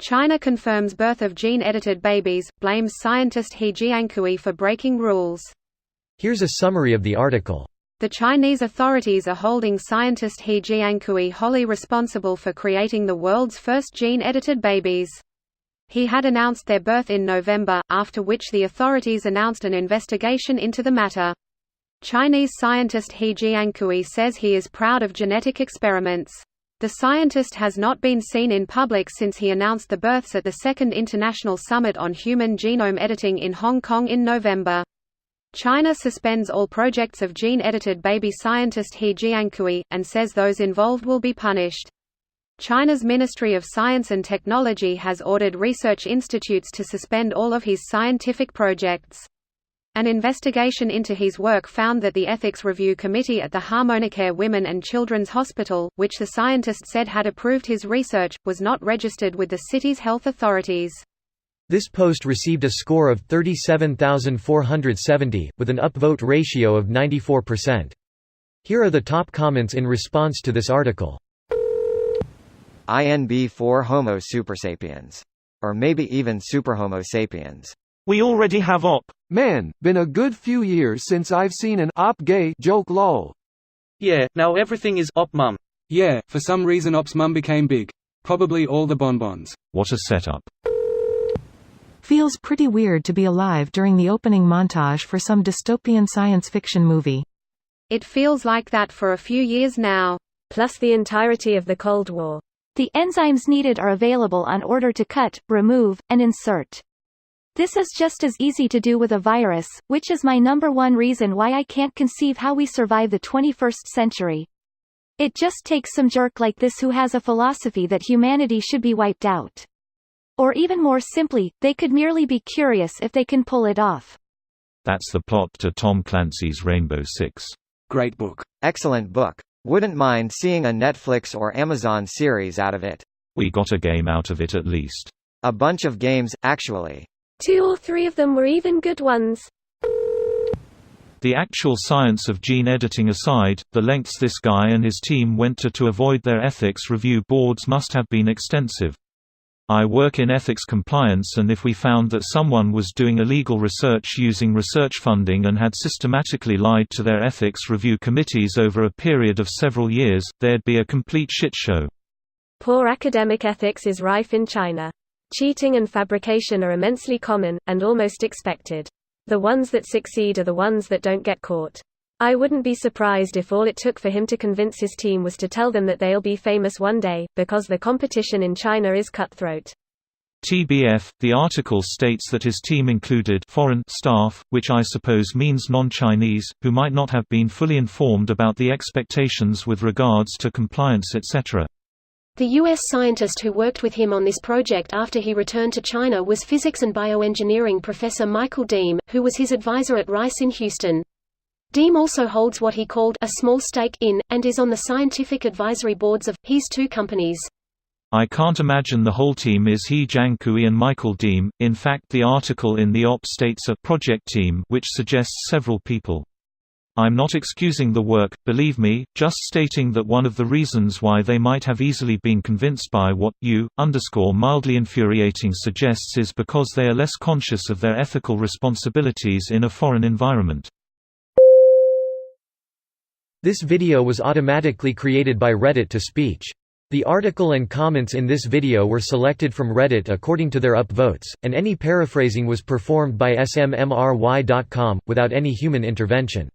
China confirms birth of gene-edited babies, blames scientist He Jiankui for breaking rules. Here's a summary of the article. The Chinese authorities are holding scientist He Jiankui wholly responsible for creating the world's first gene-edited babies. He had announced their birth in November, after which the authorities announced an investigation into the matter. Chinese scientist He Jiankui says he is proud of genetic experiments. The scientist has not been seen in public since he announced the births at the Second International Summit on Human Genome Editing in Hong Kong in November. China suspends all projects of gene-edited baby scientist He Jiankui, and says those involved will be punished. China's Ministry of Science and Technology has ordered research institutes to suspend all of his scientific projects. An investigation into his work found that the Ethics Review Committee at the Harmonicare Women and Children's Hospital, which the scientist said had approved his research, was not registered with the city's health authorities. This post received a score of 37,470, with an upvote ratio of 94%. Here are the top comments in response to this article. INB for Homo supersapiens. Or maybe even Super Homo sapiens. We already have op. Man, been a good few years since I've seen an op gay joke lol. Yeah, now everything is op mum. Yeah, for some reason op's mum became big. Probably all the bonbons. What a setup. Feels pretty weird to be alive during the opening montage for some dystopian science fiction movie. It feels like that for a few years now. Plus the entirety of the Cold War. The enzymes needed are available on order to cut, remove, and insert. This is just as easy to do with a virus, which is my #1 reason why I can't conceive how we survive the 21st century. It just takes some jerk like this who has a philosophy that humanity should be wiped out. Or even more simply, they could merely be curious if they can pull it off. That's the plot to Tom Clancy's Rainbow Six. Great book. Excellent book. Wouldn't mind seeing a Netflix or Amazon series out of it. We got a game out of it at least. A bunch of games, actually. 2 or 3 of them were even good ones. The actual science of gene editing aside, the lengths this guy and his team went to avoid their ethics review boards must have been extensive. I work in ethics compliance, and if we found that someone was doing illegal research using research funding and had systematically lied to their ethics review committees over a period of several years, there'd be a complete shit show. Poor academic ethics is rife in China. Cheating and fabrication are immensely common, and almost expected. The ones that succeed are the ones that don't get caught. I wouldn't be surprised if all it took for him to convince his team was to tell them that they'll be famous one day, because the competition in China is cutthroat. TBF, the article states that his team included foreign staff, which I suppose means non-Chinese, who might not have been fully informed about the expectations with regards to compliance etc. The U.S. scientist who worked with him on this project after he returned to China was physics and bioengineering professor Michael Deem, who was his advisor at Rice in Houston. Deem also holds what he called a small stake in, and is on the scientific advisory boards of, his 2 companies. I can't imagine the whole team is He Jiankui and Michael Deem. In fact, the article in the op states a project team, which suggests several people. I'm not excusing the work, believe me, just stating that one of the reasons why they might have easily been convinced by what mildly infuriating suggests is because they are less conscious of their ethical responsibilities in a foreign environment. This video was automatically created by Reddit to speech. The article and comments in this video were selected from Reddit according to their upvotes, and any paraphrasing was performed by smmry.com, without any human intervention.